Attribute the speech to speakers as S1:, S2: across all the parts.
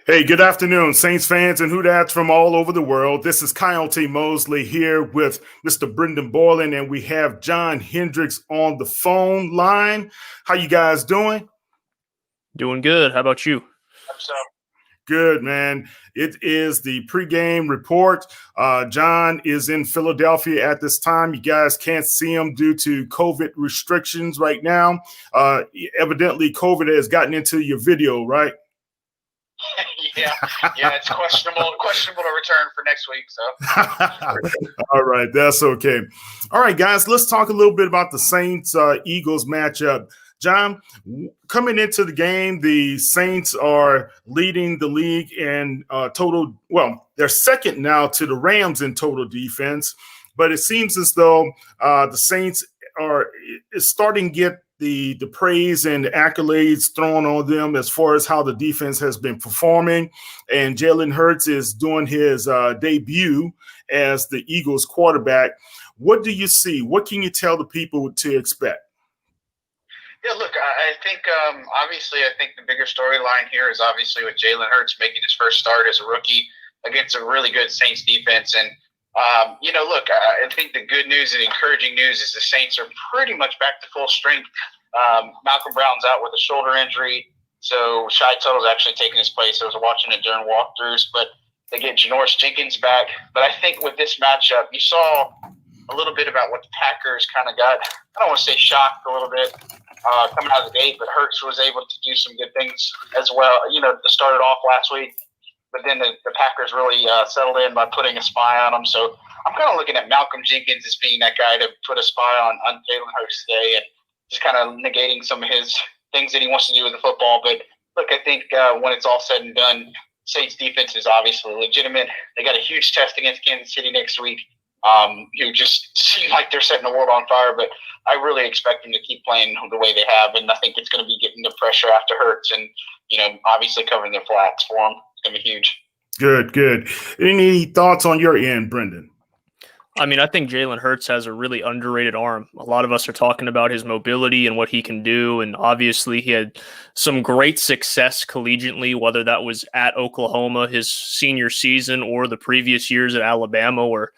S1: Hey, good afternoon, Saints fans and Houdads from all over the world. This is Kyle T. Mosley here with Mr. Brendan Boylan, and we have John Hendrix on the phone line. How you guys doing?
S2: Doing good. How about you?
S1: Good, man. It is the pregame report. John is in Philadelphia at this time. You guys can't see him due to COVID restrictions right now. Evidently, COVID has gotten into your video, right?
S3: yeah, it's questionable to return for next week. So,
S1: all right, that's okay. All right, guys, let's talk a little bit about the Saints Eagles matchup. John, coming into the game, the Saints are leading the league in total. Well, they're second now to the Rams in total defense, but it seems as though the Saints are starting to get the praise and the accolades thrown on them as far as how the defense has been performing. And Jalen Hurts is doing his debut as the Eagles quarterback. What do you see? What can you tell the people to expect?
S3: Yeah, look, I think obviously I think the bigger storyline here is obviously with Jalen Hurts making his first start as a rookie against a really good Saints defense. And look, I think the good news and encouraging news is the Saints are pretty much back to full strength. Malcolm Brown's out with a shoulder injury, so Shai Tuttle's actually taking his place. I was watching it during walkthroughs, but they get Janoris Jenkins back. But I think with this matchup, you saw a little bit about what the Packers kind of got. I don't want to say shocked a little bit coming out of the gate, but Hurts was able to do some good things as well. To start it off last week. But then the Packers really settled in by putting a spy on them. So I'm kind of looking at Malcolm Jenkins as being that guy to put a spy on Jalen Hurts today and just kind of negating some of his things that he wants to do with the football. But look, I think when it's all said and done, Saints defense is obviously legitimate. They got a huge test against Kansas City next week. Who just seem like they're setting the world on fire. But I really expect them to keep playing the way they have. And I think it's going to be getting the pressure after Hurts and, obviously covering their flats for them. It's going to be huge.
S1: Good. Any thoughts on your end, Brendan?
S2: I mean, I think Jalen Hurts has a really underrated arm. A lot of us are talking about his mobility and what he can do. And obviously he had some great success collegiately, whether that was at Oklahoma his senior season or the previous years at Alabama, where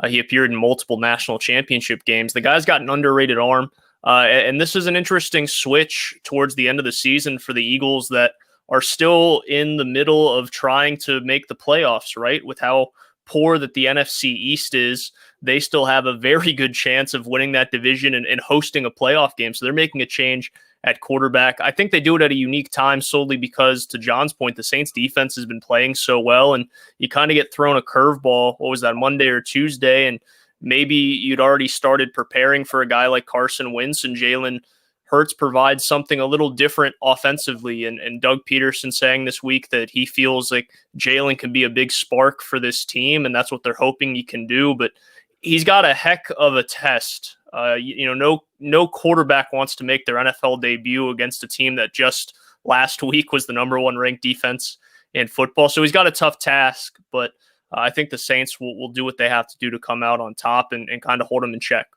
S2: he appeared in multiple national championship games. The guy's got an underrated arm. And this is an interesting switch towards the end of the season for the Eagles that are still in the middle of trying to make the playoffs, right? With how poor that the NFC East is, they still have a very good chance of winning that division and hosting a playoff game. So they're making a change at quarterback. I think they do it at a unique time solely because, to John's point, the Saints defense has been playing so well, and you kind of get thrown a curveball. What was that, Monday or Tuesday? And maybe you'd already started preparing for a guy like Carson Wentz, and Jalen Hurts provides something a little different offensively. And Doug Peterson saying this week that he feels like Jalen can be a big spark for this team, and that's what they're hoping he can do. But he's got a heck of a test. No quarterback wants to make their NFL debut against a team that just last week was the number one ranked defense in football. So he's got a tough task, but I think the Saints will do what they have to do to come out on top and kind of hold them in check.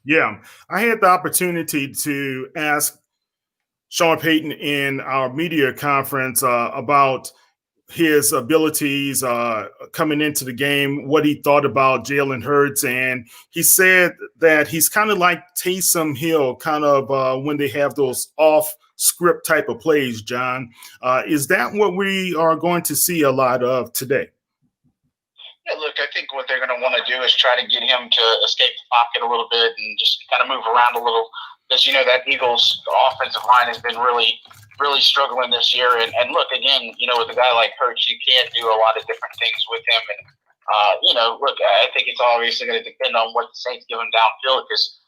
S1: Yeah, I had the opportunity to ask Sean Payton in our media conference about his abilities coming into the game, what he thought about Jalen Hurts. And he said that he's kind of like Taysom Hill, kind of when they have those off-script type of plays, John. Is that what we are going to see a lot of today?
S3: Yeah, look, I think what they're going to want to do is try to get him to escape the pocket a little bit and just kind of move around a little. Because, that Eagles offensive line has been really struggling this year. And look, again, with a guy like Hurts, you can't do a lot of different things with him. And, look, I think it's obviously going to depend on what the Saints give him downfield because,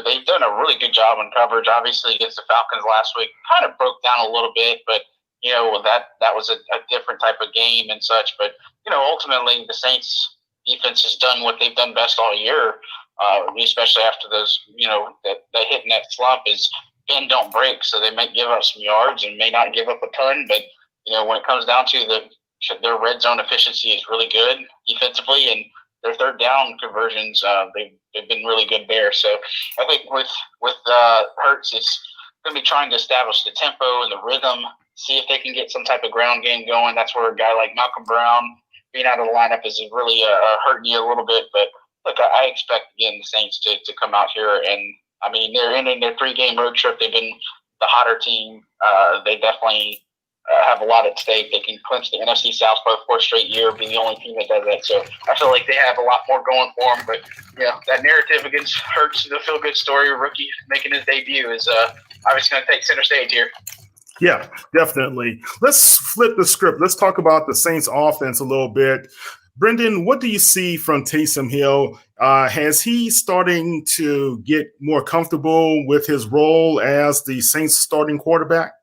S3: they've done a really good job on coverage. Obviously, against the Falcons last week, kind of broke down a little bit, but that was a different type of game and such. But, ultimately the Saints defense has done what they've done best all year, especially after those, that hitting that slump is bend, don't break. So they may give up some yards and may not give up a ton. But, when it comes down to their red zone efficiency is really good defensively, and their third down conversions, they've been really good there. So I think with Hurts, it's going to be trying to establish the tempo and the rhythm see if they can get some type of ground game going. That's where a guy like Malcolm Brown being out of the lineup is really hurting you a little bit. But look, I expect again the Saints to come out here, and I mean they're in their 3-game road trip. They've been the hotter team. They definitely have a lot at stake. They can clinch the NFC South for the 4th straight year, being the only team that does that. So I feel like they have a lot more going for them. But yeah, that narrative against Hurts, the feel-good story, rookie making his debut, is obviously going to take center stage here.
S1: Yeah, definitely. Let's flip the script. Let's talk about the Saints offense a little bit. Brendan, what do you see from Taysom Hill? Has he starting to get more comfortable with his role as the Saints starting quarterback?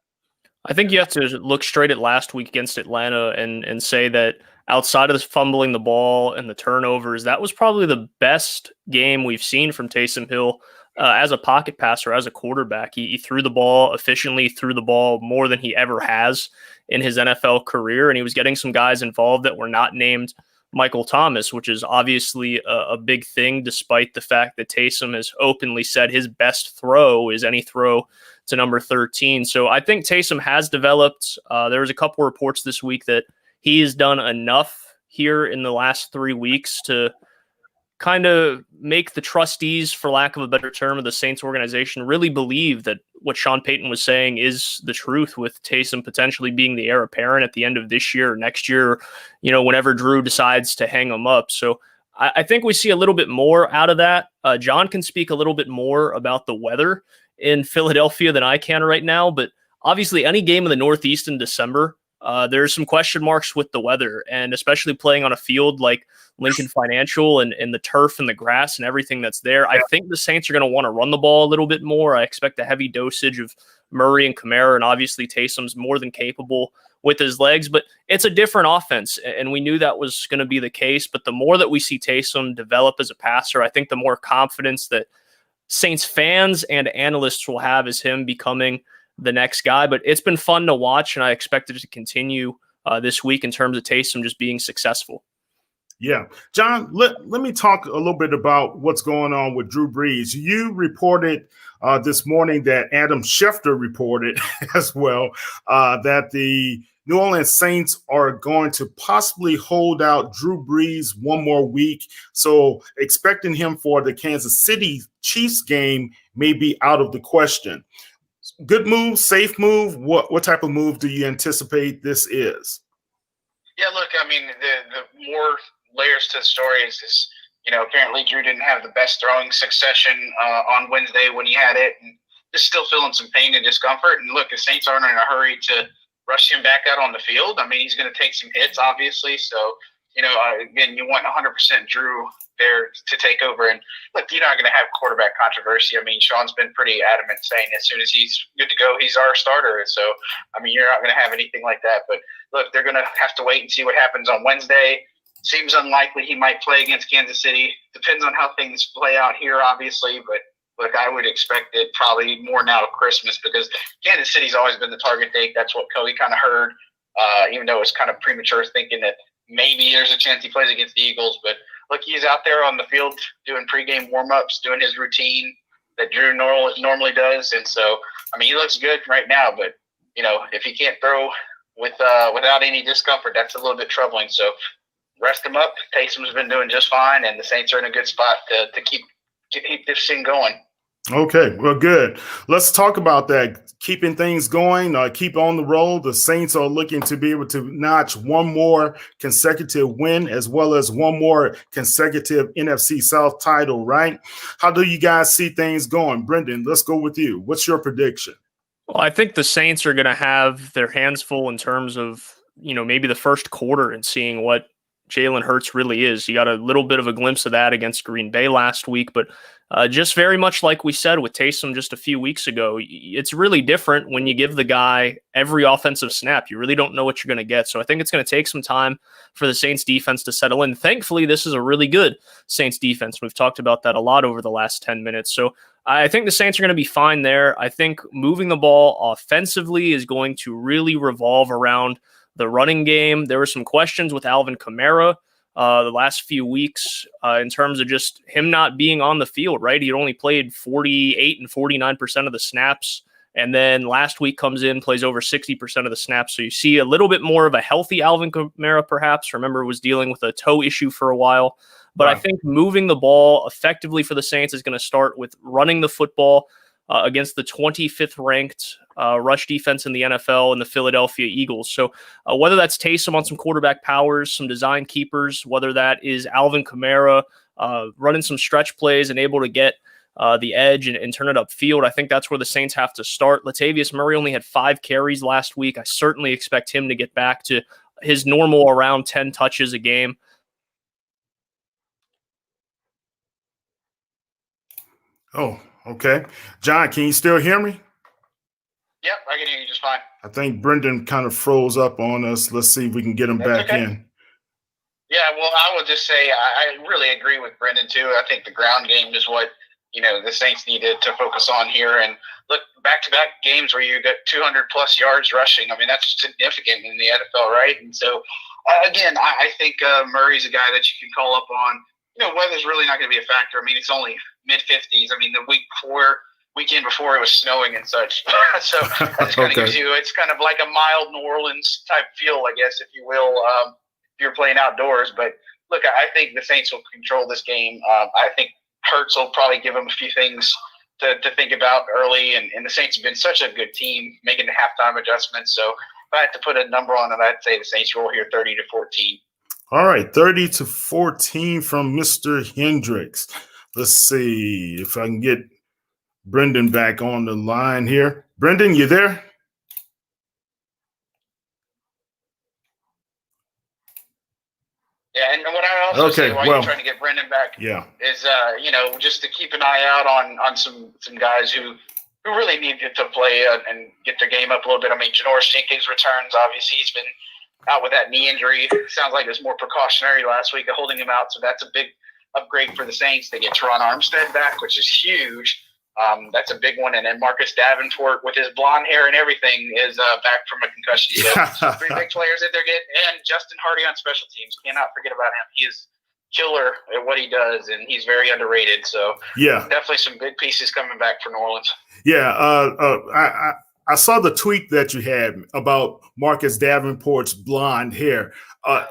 S2: I think you have to look straight at last week against Atlanta and say that outside of the fumbling the ball and the turnovers, that was probably the best game we've seen from Taysom Hill as a pocket passer, as a quarterback. He threw the ball efficiently, threw the ball more than he ever has in his NFL career, and he was getting some guys involved that were not named Michael Thomas, which is obviously a big thing, despite the fact that Taysom has openly said his best throw is any throw to number 13. So I think Taysom has developed. There was a couple reports this week that he has done enough here in the last 3 weeks to kind of make the trustees, for lack of a better term, of the Saints organization really believe that what Sean Payton was saying is the truth, with Taysom potentially being the heir apparent at the end of this year or next year, whenever Drew decides to hang him up. So I think we see a little bit more out of that. John can speak a little bit more about the weather in Philadelphia than I can right now, but obviously any game in the Northeast in December, there's some question marks with the weather, and especially playing on a field like Lincoln Financial and the turf and the grass and everything that's there. I think the Saints are going to want to run the ball a little bit more. I expect a heavy dosage of Murray and Kamara, and obviously Taysom's more than capable with his legs, but it's a different offense, and we knew that was going to be the case. But the more that we see Taysom develop as a passer, I think the more confidence that Saints fans and analysts will have as him becoming the next guy. But it's been fun to watch, and I expect it to continue this week in terms of Taysom just being successful.
S1: Yeah. John, let me talk a little bit about what's going on with Drew Brees. You reported this morning that Adam Schefter reported as well that the New Orleans Saints are going to possibly hold out Drew Brees one more week. So expecting him for the Kansas City Chiefs game may be out of the question. Good move, safe move. What type of move do you anticipate this is?
S3: Yeah, look, I mean, the more layers to the story is apparently Drew didn't have the best throwing succession on Wednesday when he had it, and just still feeling some pain and discomfort. And look, the Saints aren't in a hurry to rush him back out on the field. I mean, he's going to take some hits, obviously. So, again, you want 100% Drew there to take over. And look, you're not going to have quarterback controversy. I mean, Sean's been pretty adamant saying as soon as he's good to go, he's our starter. So, I mean, you're not going to have anything like that. But look, they're going to have to wait and see what happens on Wednesday. Seems unlikely he might play against Kansas City. Depends on how things play out here, obviously. But look, I would expect it probably more now to Christmas, because Kansas City's always been the target date. That's what Cody kind of heard, even though it's kind of premature thinking that maybe there's a chance he plays against the Eagles. But look, he's out there on the field doing pregame warm-ups, doing his routine that Drew normally does. And so, I mean, he looks good right now. But, if he can't throw without any discomfort, that's a little bit troubling. So, rest him up. Taysom's been doing just fine, and the Saints are in a good spot to keep this thing going.
S1: Okay, well, good. Let's talk about that. Keeping things going, keep on the roll. The Saints are looking to be able to notch one more consecutive win, as well as one more consecutive NFC South title, right? How do you guys see things going? Brendan, let's go with you. What's your prediction?
S2: Well, I think the Saints are going to have their hands full in terms of, maybe the first quarter and seeing what Jalen Hurts really is. You got a little bit of a glimpse of that against Green Bay last week, but just very much like we said with Taysom just a few weeks ago, it's really different when you give the guy every offensive snap. You really don't know what you're going to get. So I think it's going to take some time for the Saints defense to settle in. Thankfully, this is a really good Saints defense. We've talked about that a lot over the last 10 minutes. So I think the Saints are going to be fine there. I think moving the ball offensively is going to really revolve around the running game. There were some questions with Alvin Kamara the last few weeks in terms of just him not being on the field, right? He only played 48 and 49% of the snaps And then last week comes in, plays over 60% of the snaps. So you see a little bit more of a healthy Alvin Kamara, perhaps. Remember, was dealing with a toe issue for a while. But I think moving the ball effectively for the Saints is going to start with running the football against the 25th ranked rush defense in the NFL and the Philadelphia Eagles. So whether that's Taysom on some quarterback powers, some design keepers, whether that is Alvin Kamara running some stretch plays and able to get the edge and turn it upfield, I think that's where the Saints have to start. Latavius Murray only had 5 carries last week. I certainly expect him to get back to his normal around 10 touches a game.
S1: Oh, okay. John, can you still hear me?
S3: Yep, I can hear you just fine.
S1: I think Brendan kind of froze up on us. Let's see if we can get him back in.
S3: Yeah, well, I will just say I really agree with Brendan, too. I think the ground game is what, the Saints needed to focus on here. And look, back-to-back games where you get 200-plus yards rushing, I mean, that's significant in the NFL, right? And so, again, I think Murray's a guy that you can call up on. Weather's really not going to be a factor. I mean, it's only mid-50s. I mean, the weekend before it was snowing and such. So that just kind of gives you, it's kind of like a mild New Orleans type feel, I guess, if you will, if you're playing outdoors. But look, I think the Saints will control this game. I think Hurts will probably give them a few things to think about early. And the Saints have been such a good team making the halftime adjustments. So if I had to put a number on it, I'd say the Saints roll here 30-14.
S1: All right, 30-14 from Mr. Hendrix. Let's see if I can get Brendan back on the line here. Brendan, you there?
S3: Yeah, and what I also say while you're trying to get Brendan back is, just to keep an eye out on some guys who really need to play and get their game up a little bit. I mean, Janoris Jenkins returns. Obviously, he's been out with that knee injury. Sounds like it was more precautionary last week of holding him out, so that's a big upgrade for the Saints. They get Teron Armstead back, which is huge. That's a big one. And then Marcus Davenport with his blonde hair and everything is back from a concussion. So 3 big players that they're getting. And Justin Hardy on special teams. Cannot forget about him. He is killer at what he does, and he's very underrated. So definitely some big pieces coming back for New Orleans.
S1: Yeah, I saw the tweet that you had about Marcus Davenport's blonde hair.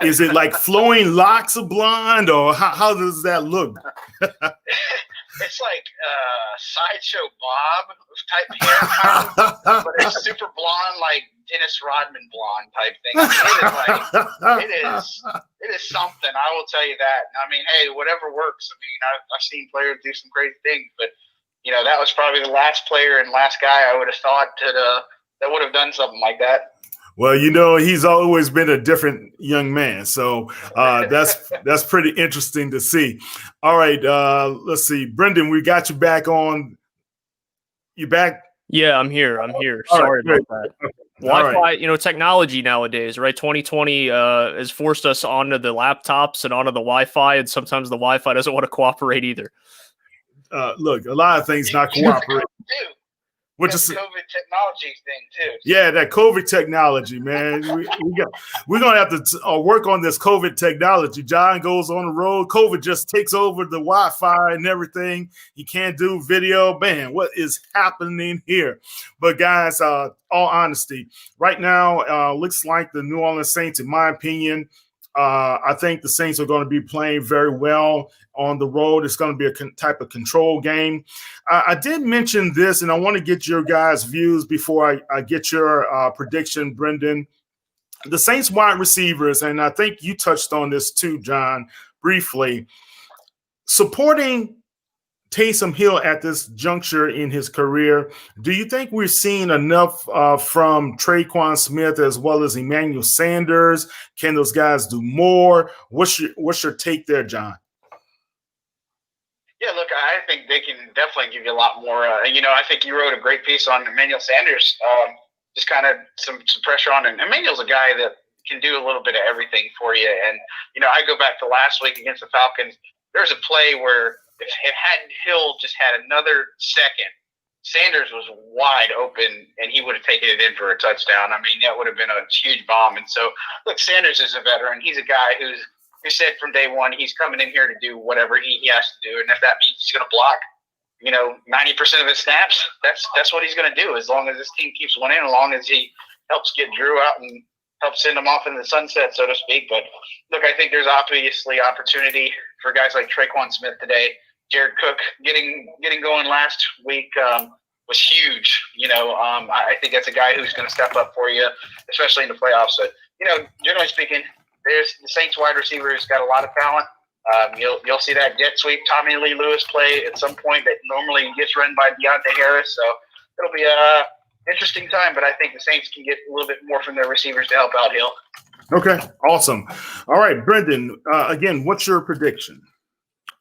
S1: Is it like flowing locks of blonde, or how does that look?
S3: It's like Sideshow Bob type hair, but it's super blonde, like Dennis Rodman blonde type thing. I mean, it is something. I will tell you that. I mean, hey, whatever works. I mean, I've seen players do some crazy things, but that was probably the last player and last guy I would have thought that would have done something like that.
S1: Well, he's always been a different young man, so that's pretty interesting to see. All right, let's see, Brendan, we got you back on. You back?
S2: Yeah, I'm here. Sorry about that. Wi-Fi, technology nowadays, right? 2020 has forced us onto the laptops and onto the Wi-Fi, and sometimes the Wi-Fi doesn't want to cooperate either.
S1: Look, a lot of things not cooperating.
S3: Which is COVID technology thing too.
S1: Yeah, that COVID technology, man. We're gonna have to work on this COVID technology. John goes on the road. COVID just takes over the Wi-Fi and everything. He can't do video. Man, what is happening here? But guys, all honesty, right now, looks like the New Orleans Saints, in my opinion, I think the Saints are going to be playing very well on the road. It's going to be a type of control game. I did mention this, and I want to get your guys' views before I get your prediction, Brendan. The Saints wide receivers, and I think you touched on this too, John, briefly, supporting Taysom Hill at this juncture in his career. Do you think we're seeing enough from Traquan Smith as well as Emmanuel Sanders? Can those guys do more? What's your take there, John?
S3: Yeah, look, I think they can definitely give you a lot more. I think you wrote a great piece on Emmanuel Sanders, just kind of some pressure on him. Emmanuel's a guy that can do a little bit of everything for you. And, I go back to last week against the Falcons. There's a play where if Hill just had another second, Sanders was wide open, and he would have taken it in for a touchdown. I mean, that would have been a huge bomb. And so, look, Sanders is a veteran. He's a guy who said from day one he's coming in here to do whatever he has to do. And if that means he's going to block, 90% of his snaps, that's what he's going to do as long as this team keeps winning, as long as he helps get Drew out and helps send him off in the sunset, so to speak. But look, I think there's obviously opportunity for guys like Traquan Smith today. Jared Cook getting going last week was huge. I think that's a guy who's going to step up for you, especially in the playoffs. So, generally speaking, there's the Saints wide receiver who's got a lot of talent. You'll see that jet sweep Tommy Lee Lewis play at some point that normally gets run by Deontay Harris. So it'll be a interesting time, but I think the Saints can get a little bit more from their receivers to help out Hill.
S1: Okay, awesome. All right, Brendan, again, what's your prediction?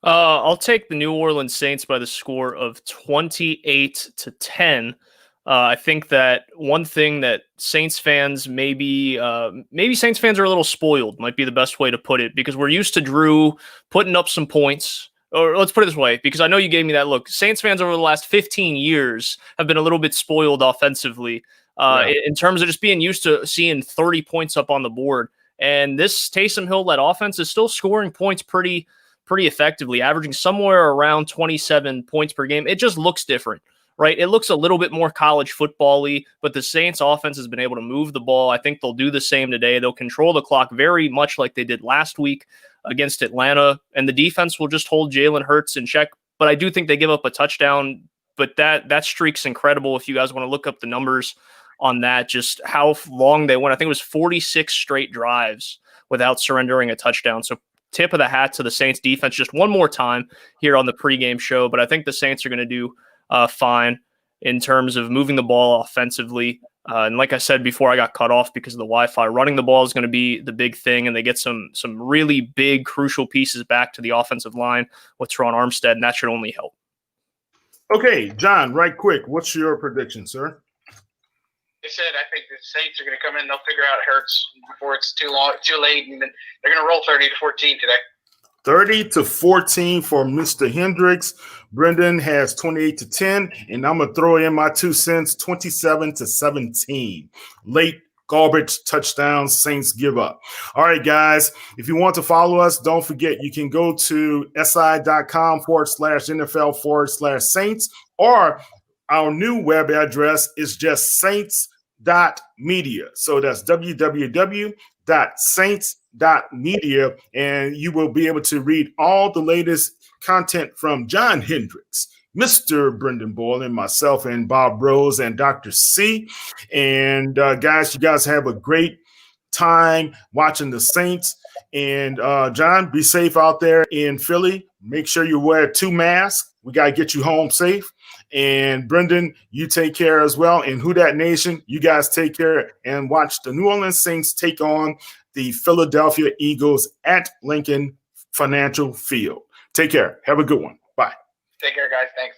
S2: I'll take the New Orleans Saints by the score of 28-10. I think that one thing that Saints fans maybe Saints fans are a little spoiled, might be the best way to put it, because we're used to Drew putting up some points. Or let's put it this way, because I know you gave me that look. Saints fans over the last 15 years have been a little bit spoiled offensively in terms of just being used to seeing 30 points up on the board. And this Taysom Hill-led offense is still scoring points pretty effectively, averaging somewhere around 27 points per game. It just looks different, right? It looks a little bit more college football-y, but the Saints offense has been able to move the ball. I think they'll do the same today. They'll control the clock very much like they did last week against Atlanta, and the defense will just hold Jalen Hurts in check. But I do think they give up a touchdown, but that streak's incredible. If you guys want to look up the numbers on that, just how long they went. I think it was 46 straight drives without surrendering a touchdown. So tip of the hat to the Saints defense just one more time here on the pregame show. But I think the Saints are going to do fine in terms of moving the ball offensively. And like I said before I got cut off because of the Wi-Fi, running the ball is going to be the big thing, and they get some really big, crucial pieces back to the offensive line with Teron Armstead, and that should only help.
S1: Okay, John, right quick, what's your prediction, sir?
S3: They said I think the Saints are going to come in, they'll figure out Hurts before it's too late, and then they're going to roll 30-14 today.
S1: 30-14 for Mr. Hendrix. Brendan has 28-10, and I'm gonna throw in my 2 cents, 27-17. Late garbage touchdowns, Saints give up. All right, guys, if you want to follow us, don't forget you can go to si.com/NFL/Saints, or our new web address is just saints.media. So that's www.saints.media, and you will be able to read all the latest content from John Hendrix, Mr. Brendan Boylan, myself, and Bob Rose, and Dr. C. And guys, you guys have a great time watching the Saints. And John, be safe out there in Philly. Make sure you wear 2 masks. We got to get you home safe. And Brendan, you take care as well. And Who Dat Nation, you guys take care and watch the New Orleans Saints take on the Philadelphia Eagles at Lincoln Financial Field. Take care. Have a good one. Bye.
S3: Take care, guys. Thanks.